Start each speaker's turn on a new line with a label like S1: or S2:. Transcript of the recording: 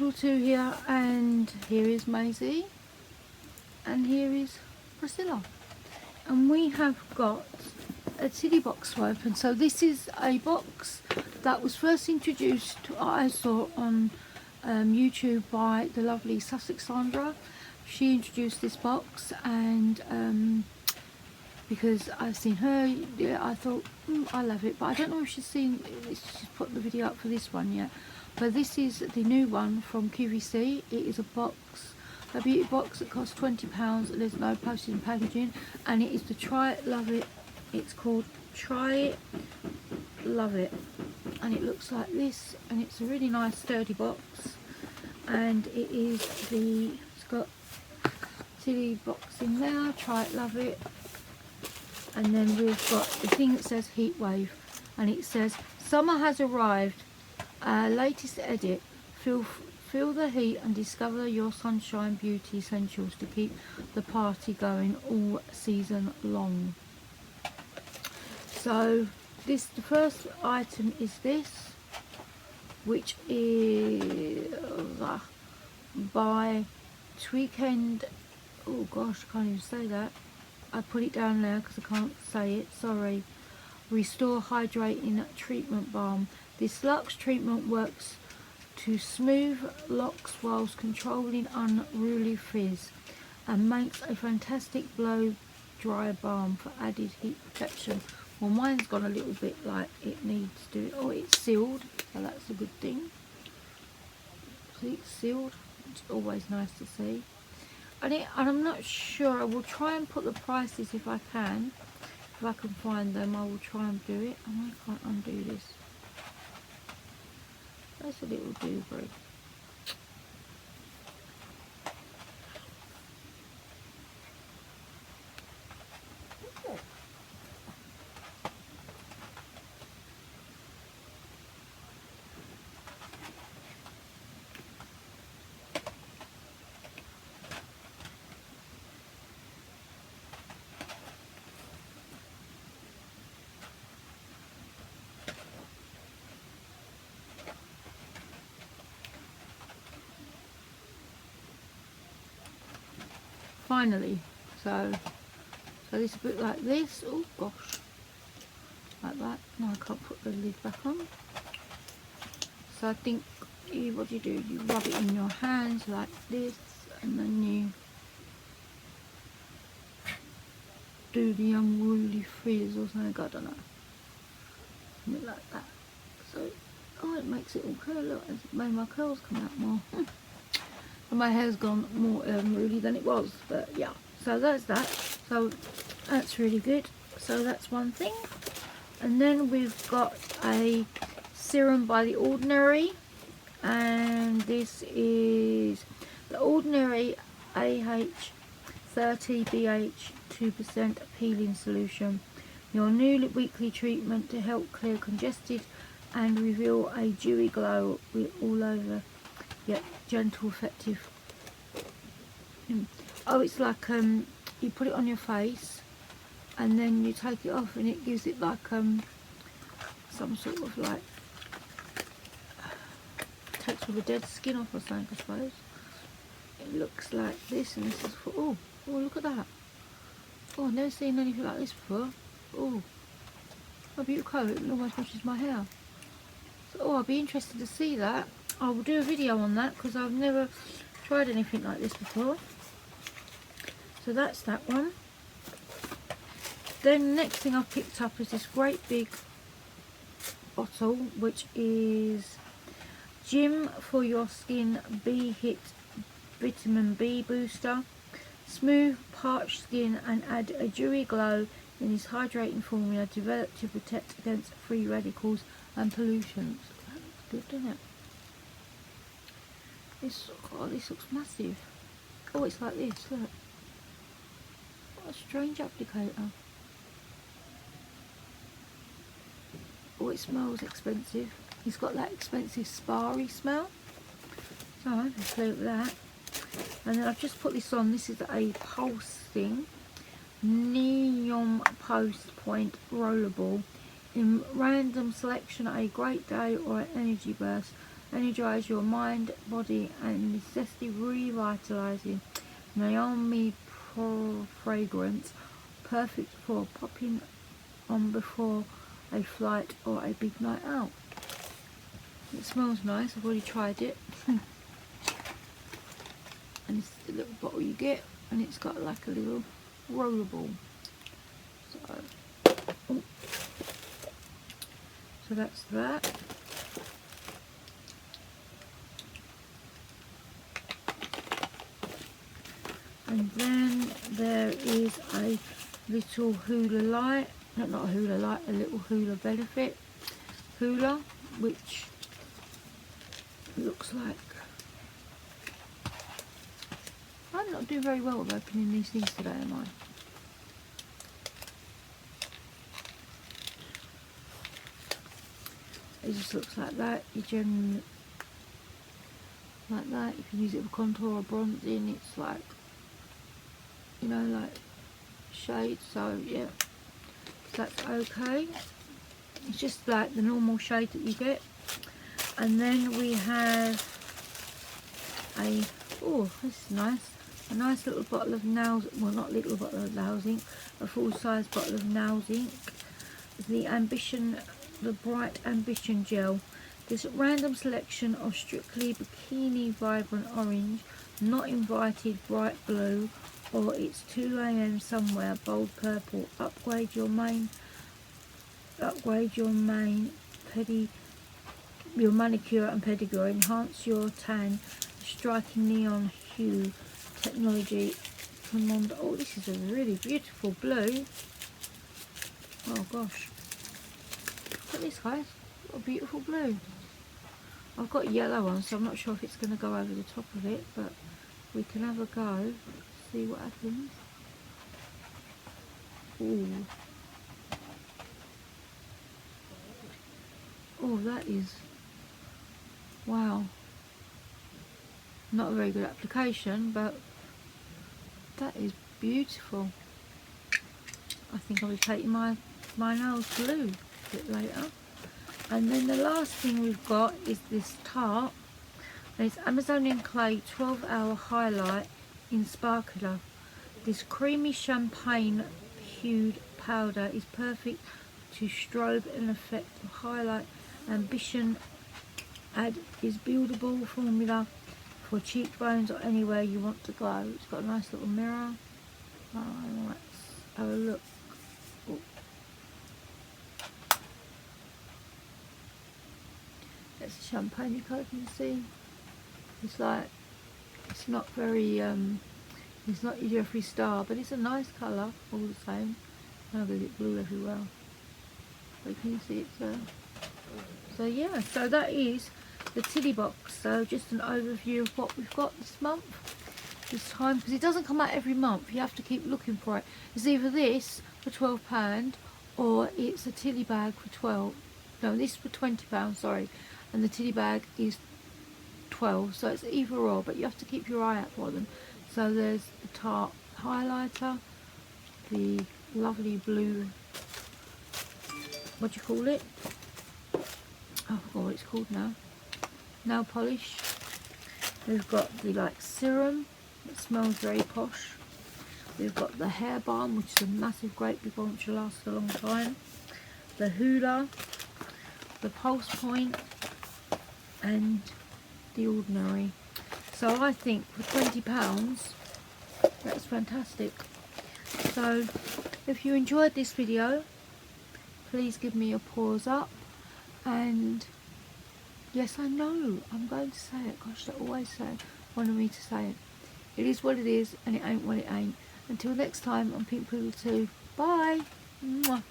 S1: little two here, and here is Maisie, and here is Priscilla. And we have got a Tili box to open. So this is a box that was first introduced, I saw on YouTube by the lovely Sussex Sandra. She introduced this box, and because I've seen her, yeah, I thought, I love it. But I don't know if she's put the video up for this one yet. But this is the new one from QVC. It is a beauty box that costs £20. There's no postage and packaging, and it is the Try It, Love It. It's called Try It, Love It, and it looks like this, and it's a really nice sturdy box, and it's got Tili box in there, Try It, Love It, and then we've got the thing that says Heat Wave, and it says summer has arrived, latest edit, feel the heat and discover your sunshine beauty essentials to keep the party going all season long. So the first item is this, which is by Tweekend. Oh gosh, I can't even say that. I put it down there because I can't say it, sorry. Restore Hydrating Treatment Balm. This luxe treatment works to smooth locks whilst controlling unruly frizz, and makes a fantastic blow dry balm for added heat protection. Well, mine's gone a little bit like it needs to. Oh, it's sealed, so that's a good thing. See, it's sealed. It's always nice to see. And I'm not sure. I will try and put the prices if I can. If I can find them, I will try and do it. And I can't undo this. That's a little doobry. Finally, so this a bit like this. Oh gosh, like that. No, I can't put the lid back on. So I think what do? You rub it in your hands like this, and then you do the unruly frizz or something. I don't know, something like that. So it makes it all curl. Look, it's made my curls come out more. And my hair's gone more unruly than it was, but yeah, so that's that. So that's really good. So that's one thing. And then we've got a serum by The Ordinary, and this is The Ordinary AH30 BH 2% peeling solution, your new weekly treatment to help clear congested and reveal a dewy glow with all over yet gentle, effective. Oh, it's like you put it on your face and then you take it off, and it gives it like some sort of like, takes all the dead skin off or something, I suppose. It looks like this, and this is for oh look at that. Oh, I've never seen anything like this before. Oh, a beautiful colour. It almost matches my hair. So, I'll be interested to see that. I will do a video on that because I've never tried anything like this before. So that's that one. Then the next thing I've picked up is this great big bottle, which is Gym for Your Skin B-Hit Vitamin B Booster. Smooth parched skin and add a dewy glow in this hydrating formula developed to protect against free radicals and pollutants. That's good, doesn't it? This looks massive. Oh, it's like this, look. What a strange applicator. Oh, it smells expensive. It's got that expensive spa-y smell. So I can play with that. And then I've just put this on. This is a pulse thing. Neom Post Point Rollerball. In random selection, a great day or an energy burst. energize your mind, body, and necessity revitalizing Naomi fragrance, perfect for popping on before a flight or a big night out. It smells nice. I've already tried it. And it's the little bottle you get, and it's got like a little rollerball. So that's that. And then there is a little Hoola light, not a Hoola light, a little Hoola benefit Hoola, which looks like, I'm not doing very well with opening these things today, am I? It just looks like that. You generally like that. You can use it for contour or bronzing. It's like, you know, like shade. So yeah, that's okay. It's just like the normal shade that you get. And then we have a, oh, this is nice. A nice little bottle of nails, well, not little bottle of nails ink, a full-size bottle of nails ink. The Bright Ambition Gel. This random selection of strictly bikini vibrant orange, not invited bright blue, or it's 2 AM somewhere bold purple. Upgrade your manicure and pedicure. Enhance your tan. Striking neon hue technology from Mondo. Oh, this is a really beautiful blue. Oh gosh, look at this, guys. What a beautiful blue. I've got yellow on, so I'm not sure if it's going to go over the top of it, but we can have a go, see what happens. Ooh. Oh, that is, wow. Not a very good application, but that is beautiful. I think I'll be taking my nails blue a bit later. And then the last thing we've got is this Tarte. And it's Amazonian Clay 12-hour highlight in Sparkler. This creamy champagne hued powder is perfect to strobe an effect of highlight. Ambition is buildable formula for cheekbones or anywhere you want to go. It's got a nice little mirror. Let's have a look. Oh. It's a champagne colour, you can see. It's like, it's not very, it's not your Jeffree Star, but it's a nice colour all the same. I'll get it blue everywhere. But can you see it's there? So yeah, so that is the Tili box. So just an overview of what we've got this month, this time, because it doesn't come out every month. You have to keep looking for it. It's either this for £12 or it's a Tili bag for 12. No, this for £20, sorry, and the Tili bag is 12. So it's either or, but you have to keep your eye out for them. So there's the Tarte highlighter, the lovely blue, what do you call it? I forgot what it's called now. Nail polish. We've got the like serum that smells very posh. We've got the hair balm, which is a massive great big one which will last a long time. The Hoola, the Pulse Point, and the Ordinary. So I think for £20 that's fantastic. So if you enjoyed this video, please give me a paws up. And yes, I know, I'm going to say it. Gosh, they always wanted me to say it. It is what it is, and it ain't what it ain't. Until next time on Pink Poodle 2. Bye. Mwah.